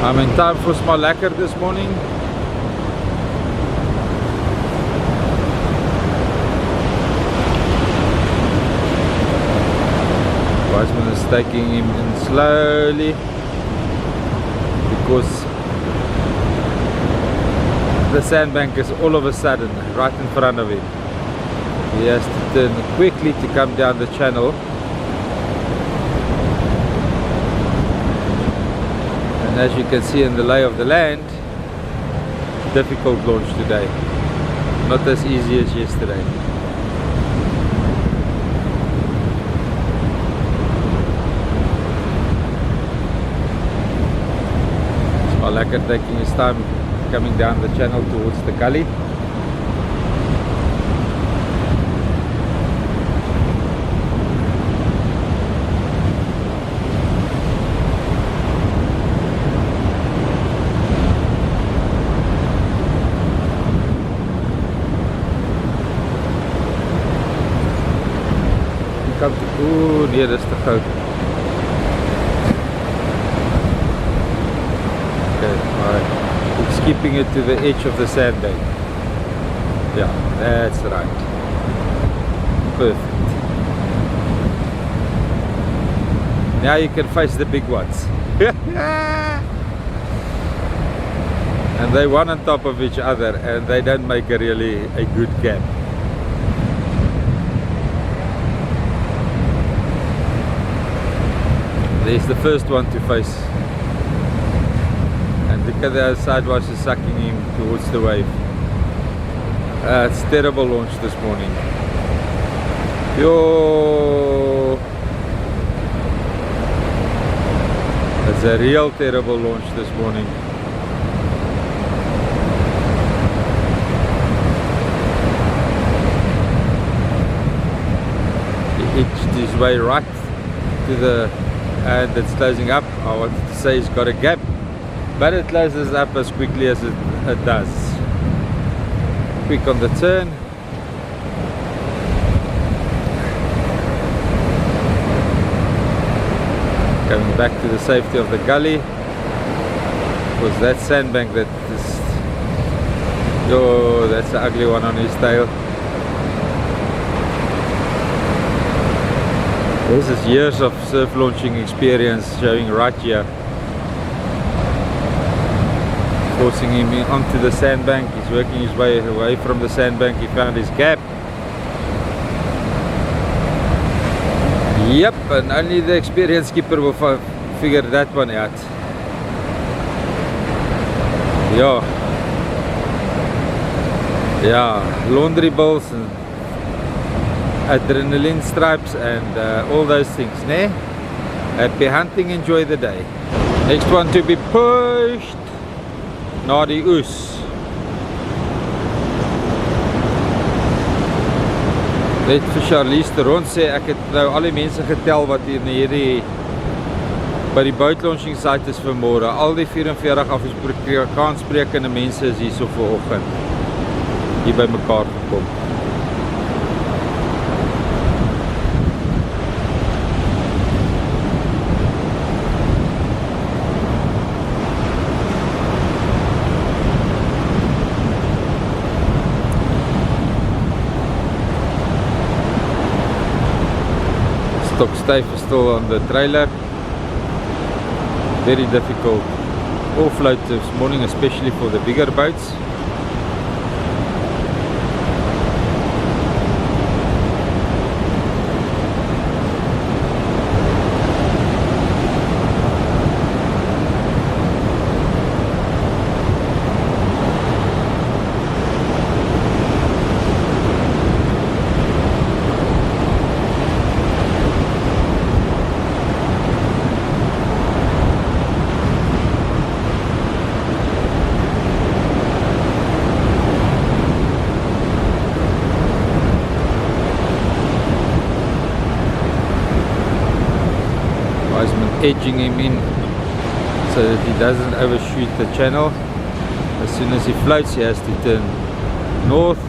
I'm in time for small lekker this morning. Wiseman is taking him in slowly because the sandbank is all of a sudden right in front of him. He has to turn quickly to come down the channel. And as you can see in the lay of the land, difficult launch today. Not as easy as yesterday. Small lekker taking his time coming down the channel towards the gully. Ooh, nee, dis te gou. Okay, alright. It's keeping it to the edge of the sandbank. Yeah, that's right. Perfect. Now you can face the big ones. And they one on top of each other and they don't make a really a good gap. There's the first one to face, and look at the sideways is sucking him towards the wave. It's terrible launch this morning. Yo, it's a real terrible launch this morning. He edged his way right to the and it's closing up. I wanted to say it's got a gap, but it closes up as quickly as it does. Quick on the turn. Coming back to the safety of the gully. Was that sandbank that is, oh, that's the ugly one on his tail. This is years of surf launching experience showing right here. Forcing him onto the sandbank. He's working his way away from the sandbank. He found his gap. Yep, and only the experienced skipper will figure that one out. Yeah, laundry balls and adrenaline stripes and all those things, ne? Happy hunting, enjoy the day. Next one to be pushed, na die oes. Net vir Charlize te rond sê, ek het nou al die mense getel wat hier in hierdie by die boat launching site is vanmôre. Al die 44 Afrikaansspreekende mense is hier so vanoggend hier by mekaar gekom. Stock stijf is still on the trailer. Very difficult offload this morning, especially for the bigger boats. Edging him in so that he doesn't overshoot the channel. As soon as he floats, he has to turn north.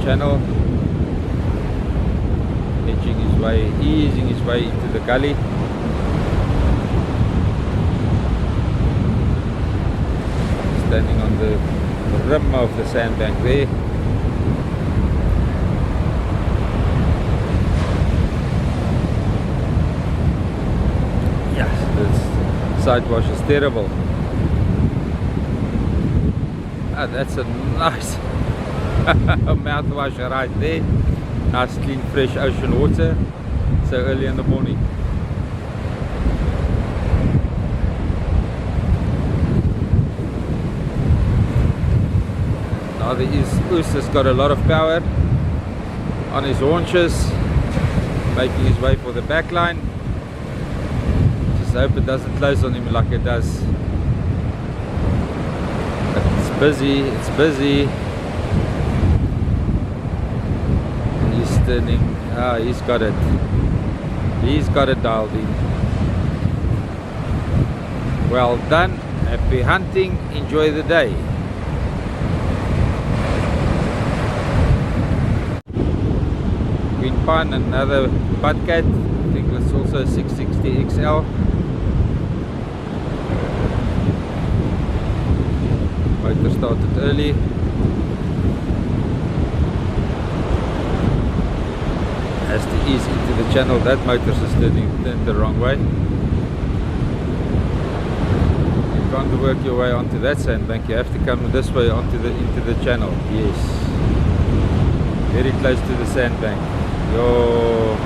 channel, edging his way, easing his way into the gully. Standing on the rim of the sandbank there. Yes, this side wash is terrible. Ah, that's a nice mouthwash right there. Nice clean fresh ocean water so early in the morning. Now the Oos has got a lot of power on his haunches, making his way for the back line. Just hope it doesn't close on him like it does. But it's busy, it's busy. He's turning, he's got it. He's got it dialed in. Well done, happy hunting, enjoy the day. Green pine, another Pardette. I think it's also 660 XL. Motor started early. Has to ease into the channel. That motor's is turned the wrong way. You can't work your way onto that sandbank. You have to come this way into the channel. Yes. Very close to the sandbank. Yo.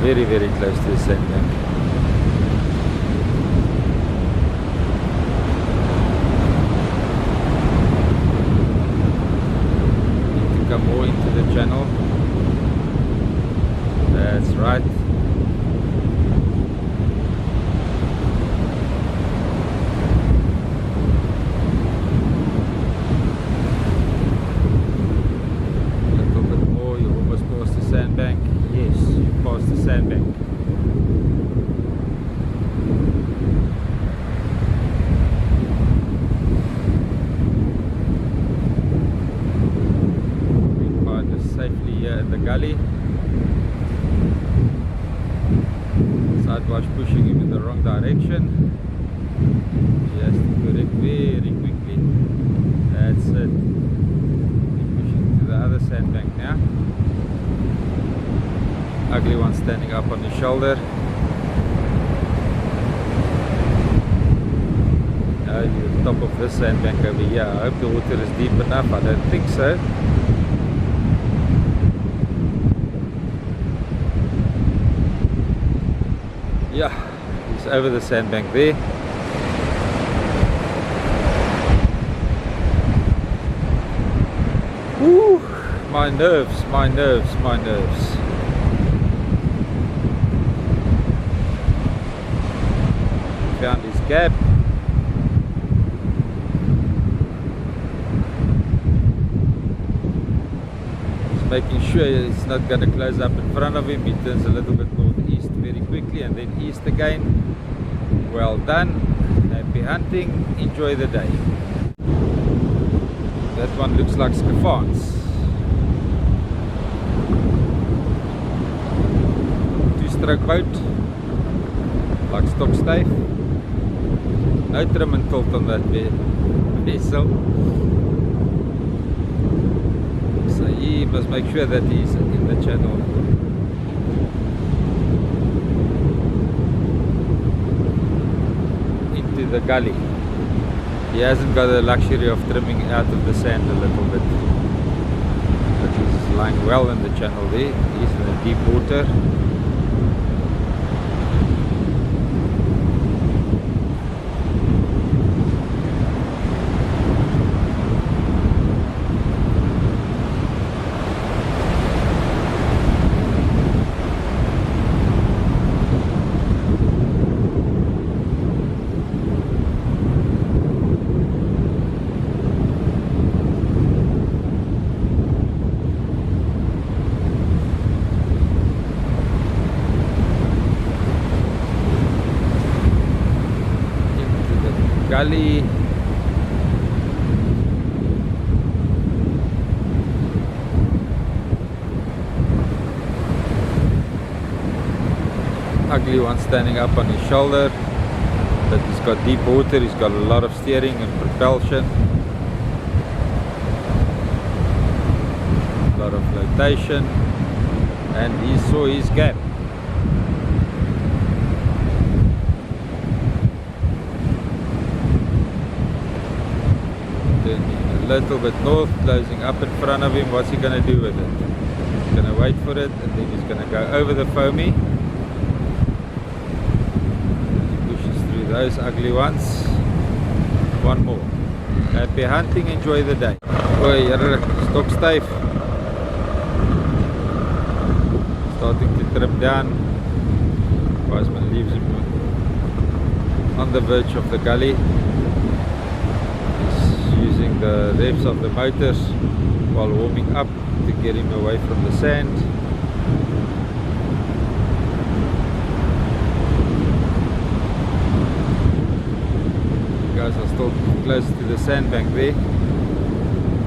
Very, very close to the sandbank. More into the channel. That's right. A little bit more, you almost passed the sandbank. Yes, you passed the sandbank. Safely here in the gully. Sidewash pushing him in the wrong direction. He has to correct very quickly. That's it. He's pushing to the other sandbank now. Ugly one standing up on his shoulder. Now the top of this sandbank over here. I hope the water is deep enough. I don't think so. Yeah, he's over the sandbank there. Woo! My nerves, my nerves, my nerves. Found his gap. He's making sure he's not going to close up in front of him. He turns a little bit northeast very quickly and then east again. Well done, happy hunting, enjoy the day. That one looks like scaphands. 2-stroke boat, like stop stave. No trim and tilt on that vessel. So he must make sure that he's in the channel. Into the gully. He hasn't got the luxury of trimming out of the sand a little bit. But he's lying well in the channel there. He's in the deep water. Gully. ugly one standing up on his shoulder, but he's got deep water, he's got a lot of steering and propulsion, a lot of flotation, and he saw his gap. Turning a little bit north, closing up in front of him. What's he going to do with it? He's going to wait for it, and then he's going to go over the foamy. Those ugly ones. One more. Happy hunting, enjoy the day. Oi, stop stijf. Starting to trip down. Wiseman leaves him on the verge of the gully. He's using the revs of the motors while warming up to get him away from the sand. Guys are still close to the sandbank there.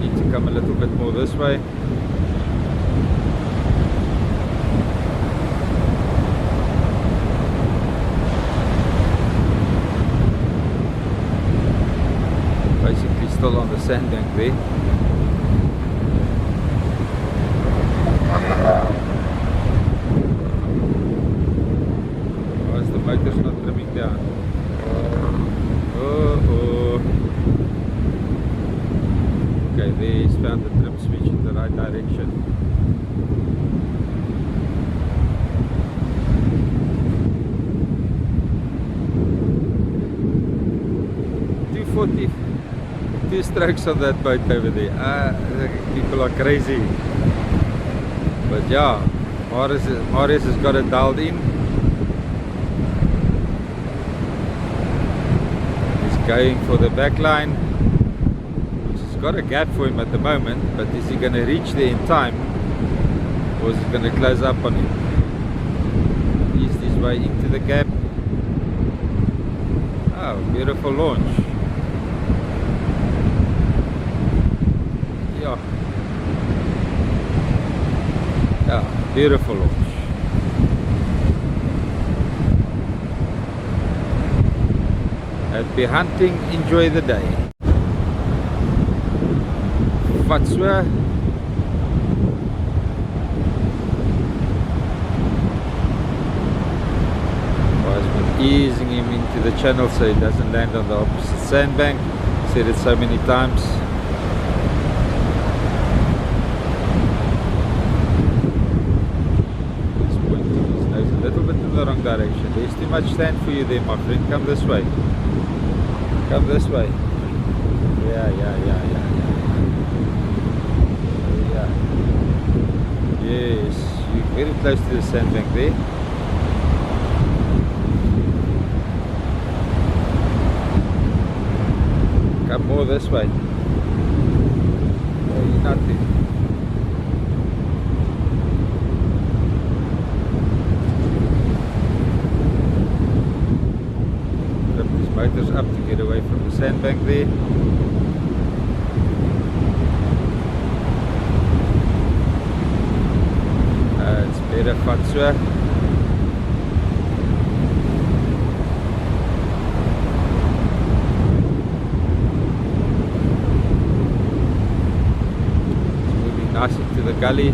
Need to come a little bit more this way. Basically still on the sandbank there. Why is the motor's not trimming down? Okay, there he's found the trim switch in the right direction. Two strokes on that boat over there. People are crazy. But yeah, Marius has got it dialed in. Going for the back line, which has got a gap for him at the moment, but is he going to reach there in time, or is he going to close up on him? Ease his way into the gap. Oh, beautiful launch. Yeah, beautiful launch. Happy hunting, enjoy the day. Vat so. Wiseman easing him into the channel so he doesn't land on the opposite sandbank. Said it so many times. He's pointing his nose a little bit in the wrong direction. There's too much sand for you there, my friend. Come this way. Come this way. Yeah. Yes, you're very close to the sandbank there. Come more this way. Oh, nothing. Motors up to get away from the sandbank there. It's better vat so. It's moving nice into the gully.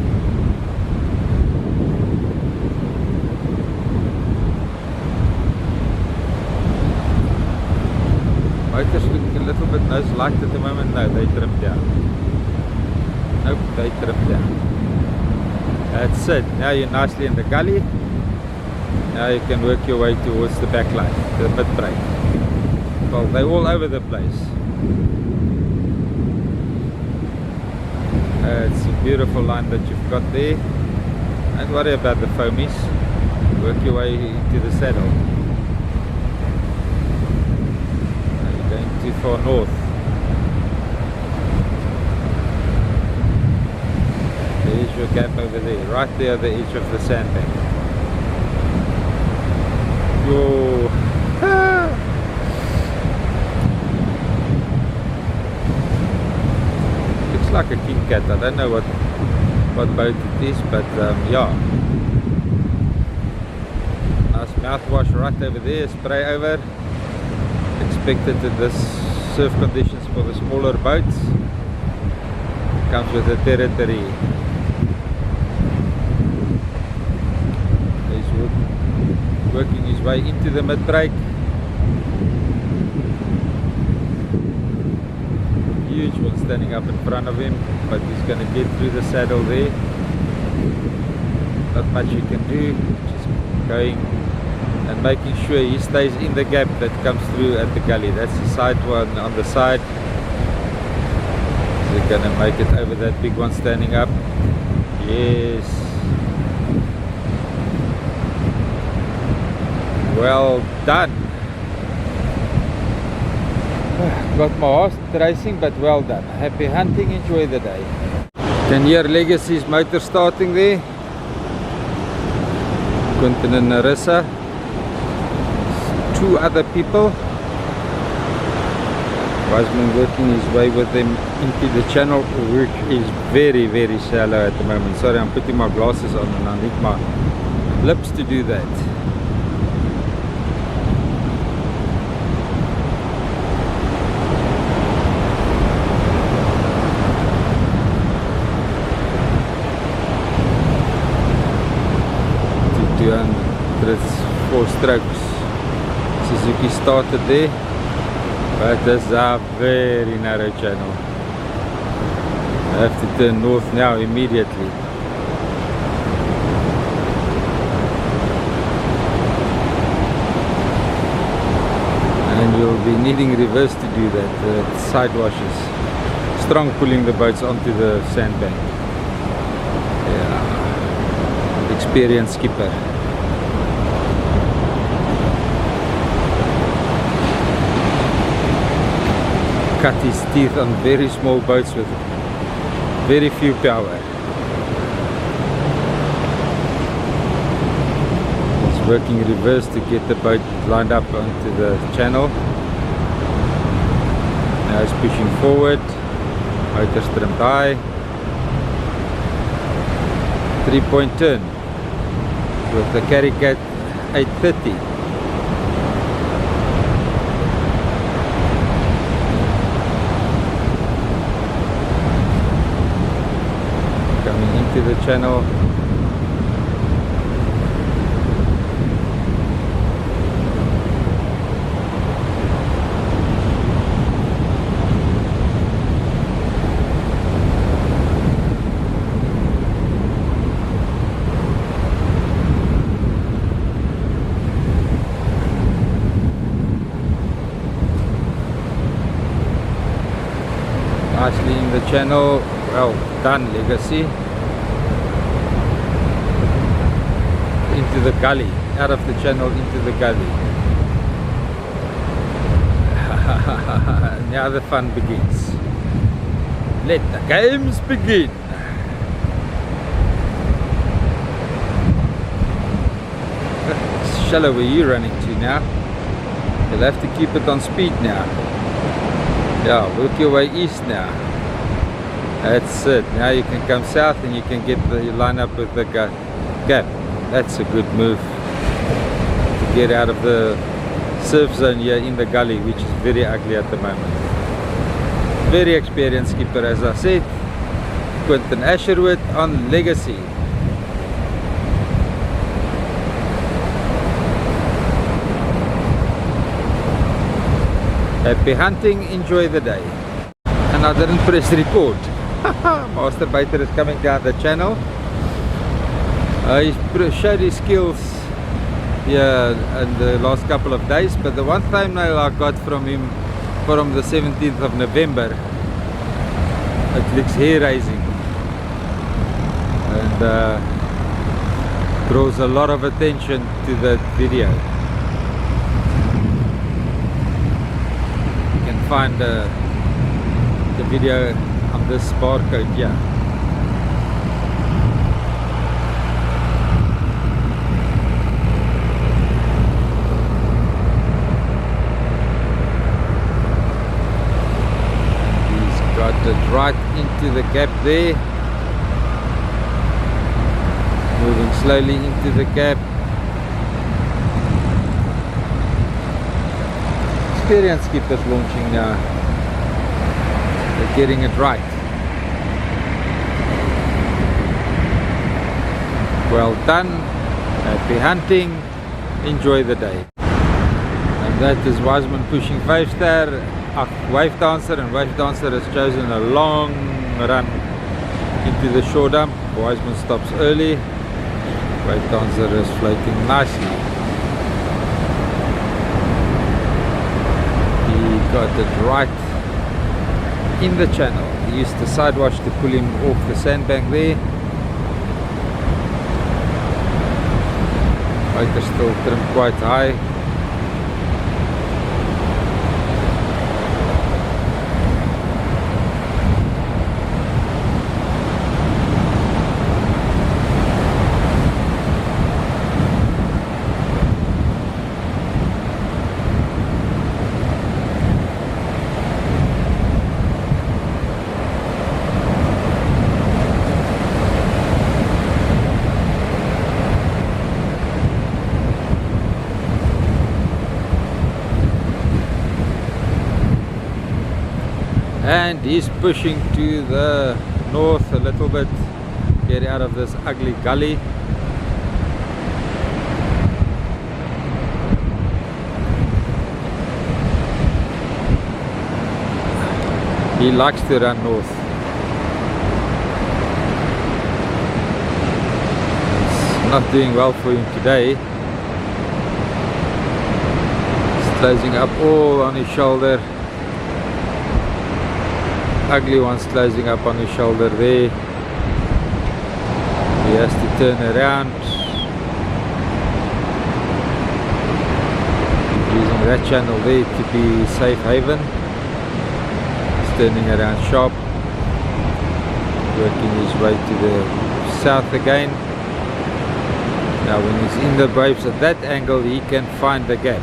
Motors looking a little bit nose light at the moment. No, they trimmed down. Nope, they trimmed down. That's it. Now you're nicely in the gully. Now you can work your way towards the back line, the mid break. Well, they're all over the place. It's a beautiful line that you've got there. Don't worry about the foamies. Work your way into the saddle. Too far north. There's your gap over there, right there at the edge of the sandbank. Yo. Looks like a king cat. I don't know what boat it is, but yeah. Nice mouthwash right over there, spray over. Expected in this surf conditions for the smaller boats. Comes with the territory. He's working his way into the mid-break. Huge one standing up in front of him, but he's going to get through the saddle there. Not much he can do, just going and making sure he stays in the gap that comes through at the gully. That's the side one on the side. Is he going to make it over that big one standing up? Yes. Well done. Got my heart racing, but well done. Happy hunting, enjoy the day. Can hear Legacy's motor starting there. Quentin and Narissa. Two other people. Wiseman working his way with them into the channel. Work is very, very shallow at the moment. Sorry, I'm putting my glasses on and I need my lips to do that. It's 4 strokes. Suzuki started there, but this is a very narrow channel. I have to turn north now immediately. And you'll be needing reverse to do that. Side washes, strong pulling the boats onto the sandbank. Yeah, experienced skipper. Cut his teeth on very small boats with very few power. He's working reverse to get the boat lined up onto the channel. Now he's pushing forward. Motor's trimmed high. 3-point turn with the carry cat 830. To the channel. Nicely in the channel. Well done, Legacy. Into the gully, out of the channel into the gully. Now the fun begins. Let the games begin. Shallow where you running to now. You'll have to keep it on speed now. Yeah, work your way east now. That's it. Now you can come south and you can get the line up with the gap. That's a good move to get out of the surf zone here in the gully, which is very ugly at the moment. Very experienced skipper, as I said. Quentin Asherwood on Legacy. Happy hunting, enjoy the day. And I didn't press record. Master Baiter is coming down the channel. He's showed his skills here in the last couple of days, but the one thumbnail I got from him from the 17th of November, it looks hair-raising and draws a lot of attention to that video. You can find the video on this barcode here. Right into the gap there, moving slowly into the gap. Experience skippers launching now. They're getting it right. Well done. Happy hunting. Enjoy the day. And that is Wiseman pushing 5-star. Wave Dancer, and Wave Dancer has chosen a long run into the shore dump. Wiseman stops early. Wave Dancer is floating nicely. He got it right in the channel. He used the side wash to pull him off the sandbank there. Water still trimmed quite high. And he's pushing to the north a little bit, get out of this ugly gully. He likes to run north. It's not doing well for him today. He's closing up all on his shoulder. Ugly one's closing up on his shoulder there. He has to turn around. He's using that channel there to be safe haven. He's turning around sharp, working his way to the south again. Now when he's in the waves at that angle, he can find the gap.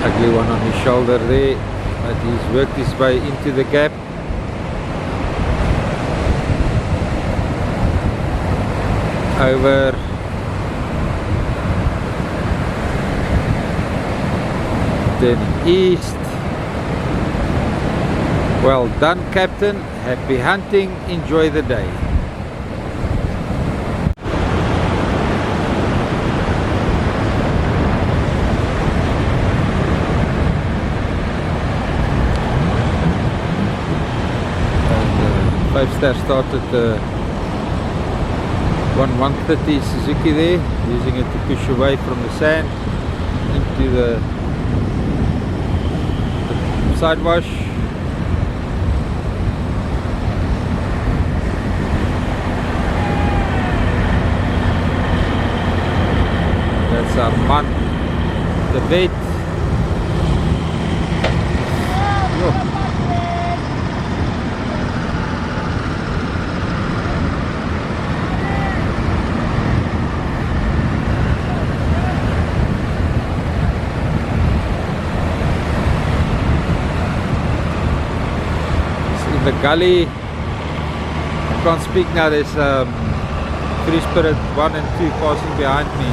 Ugly one on his shoulder there, but he's worked his way into the gap. Over. Turning east. Well done, Captain. Happy hunting. Enjoy the day. Five-star started the 130 Suzuki there, using it to push away from the sand into the side wash. That's our man, the bait. The gully, I can't speak now. There's Free Spirit 1 and 2 passing behind me.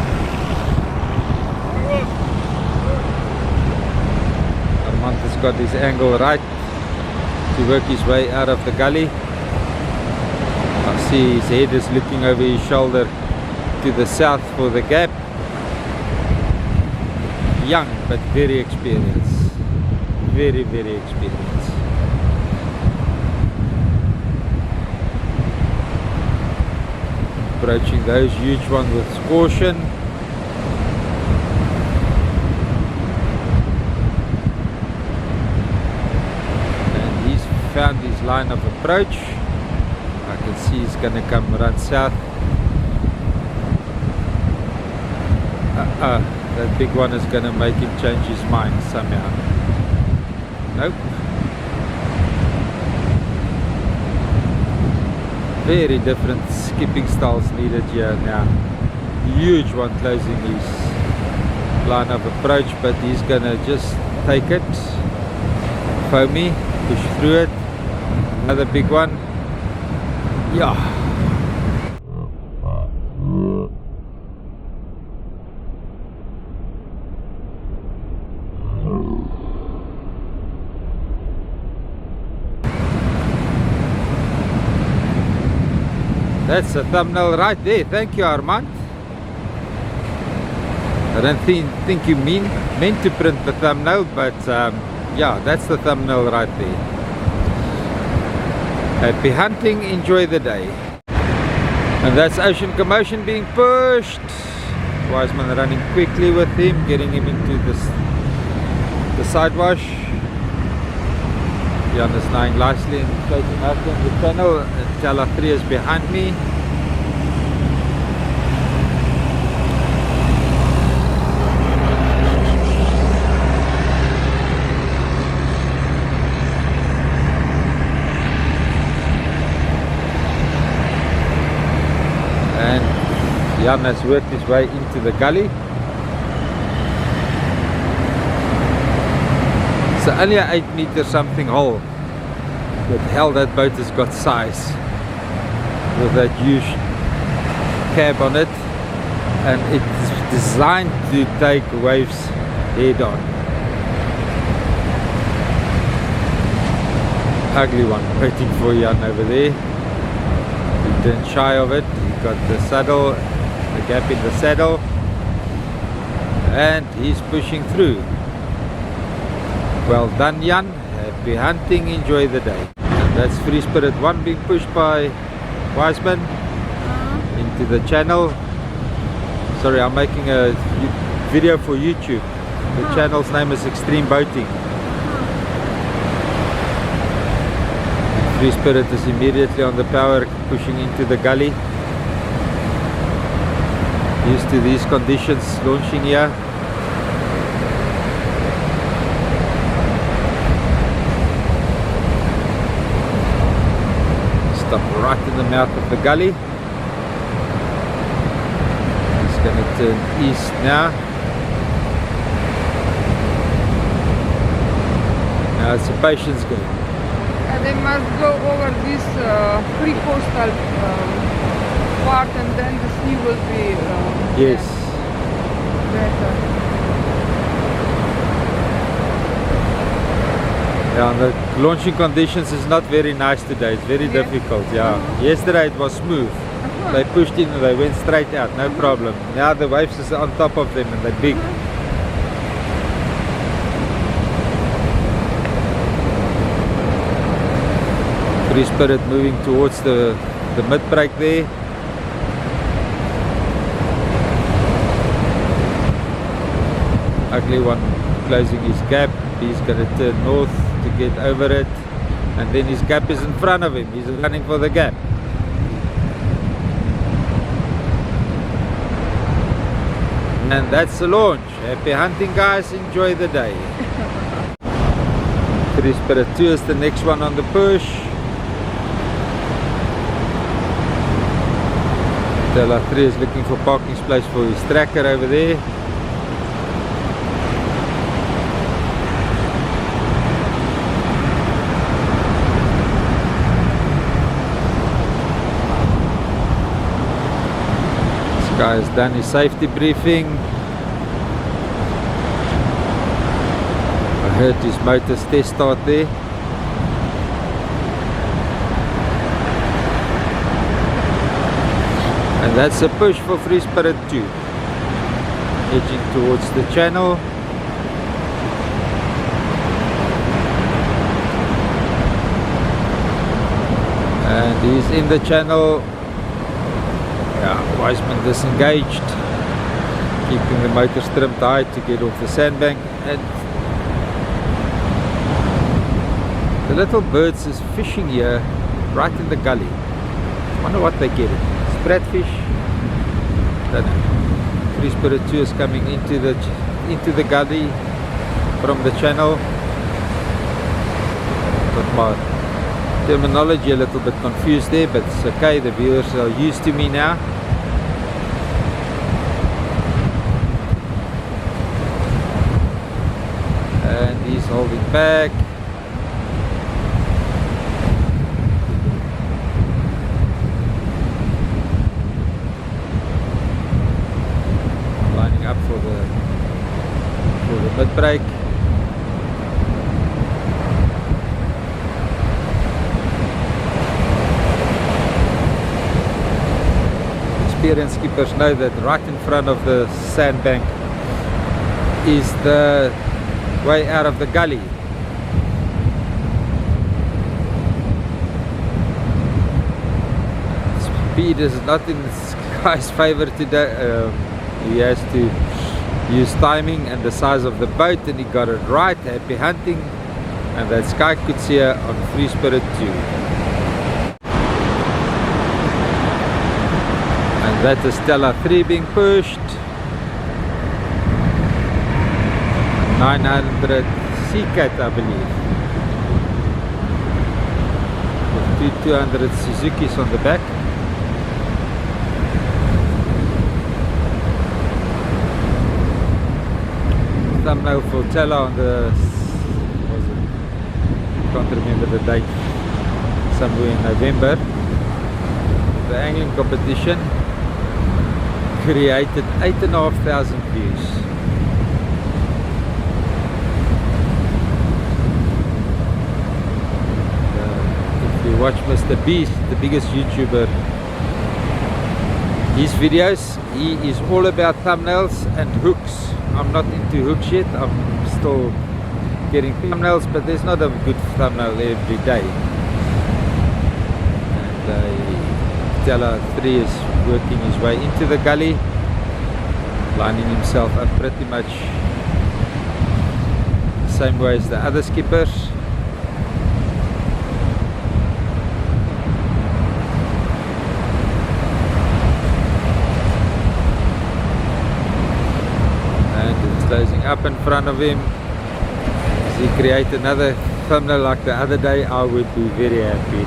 Armand has got his angle right to work his way out of the gully. I see his head is looking over his shoulder to the south for the gap. Young but very experienced. Very, very experienced. Approaching those huge ones with caution. And he's found his line of approach. I can see he's going to come run south. That big one is going to make him change his mind somehow. Nope. Very different skipping styles needed here now. Huge one closing his line of approach, but he's gonna just take it. Foamy, push through it. Another big one. Yeah. That's a thumbnail right there. Thank you, Armand. I don't think you meant to print the thumbnail, but yeah, that's the thumbnail right there. Happy hunting, enjoy the day. And that's Ocean Commotion being pushed. Wiseman running quickly with him, getting him into the side wash. Jan is lying nicely and floating out on the channel. Tala 3 is behind me. And Jan has worked his way into the gully. It's only an 8 meter something hole, but hell, that boat has got size with that huge cab on it, and it's designed to take waves head on. Ugly one waiting for Jan over there. He didn't shy of it. He got the saddle, the gap in the saddle, and he's pushing through. Well done, Jan. Happy hunting, enjoy the day. And that's Free Spirit 1 being pushed by Wiseman into the channel. Sorry, I'm making a video for YouTube. The channel's name is Extreme Boating. Free Spirit is immediately on the power, pushing into the gully. Used to these conditions launching here. Stop right in the mouth of the gully. He's going to turn east now. Now it's a patience game. They must go over this pre-coastal part, and then the sea will be yes. better. Yeah, the launching conditions is not very nice today. It's very difficult. Yeah. Yesterday it was smooth. They pushed in and they went straight out, no problem. Now the waves is on top of them and they're big. Free Spirit moving towards the mid-break there. Ugly one closing his gap. He's going to turn north to get over it, and then his gap is in front of him. He's running for the gap. And that's the launch. Happy hunting, guys. Enjoy the day. Free Spirit 2 is the next one on the push. Tela 3 is looking for parking space for his tracker over there. This guy has done his safety briefing. I heard his motor's test start there. And that's a push for Free Spirit 2. Edging towards the channel. And he's in the channel. Yeah, Wiseman disengaged. Keeping the motor trimmed high to get off the sandbank. And the little birds is fishing here right in the gully. I wonder what they're getting. Spratfish. Don't know. Free Spirit 2 is coming into the gully from the channel. Got my terminology a little bit confused there, but it's okay. The viewers are used to me now. And he's holding back. Lining up for the mid break. experienced skippers know that right in front of the sandbank is the way out of the gully. Speed is not in this guy's favor today. He has to use timing and the size of the boat, and he got it right. Happy hunting. And that Sky could see her on Free Spirit too. And that is Stella 3 being pushed. 900 Sea Cat, I believe. With 200 Suzuki's on the back. Thumbnail for Tella on the, can't remember the date, somewhere in November. The angling competition created 8,500 views. If you watch Mr. Beast, the biggest YouTuber, his videos, he is all about thumbnails and hooks. I'm not into hooks yet, I'm still getting thumbnails, but there's not a good thumbnail every day. And Stella 3 is working his way into the gully, lining himself up pretty much the same way as the other skippers. And it's closing up in front of him. He create another thumbnail like the other day, I would be very happy.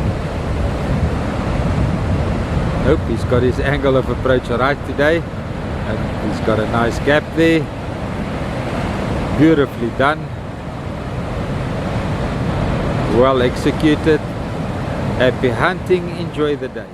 Nope, he's got his angle of approach right today, and he's got a nice gap there. Beautifully done, well executed. Happy hunting, enjoy the day.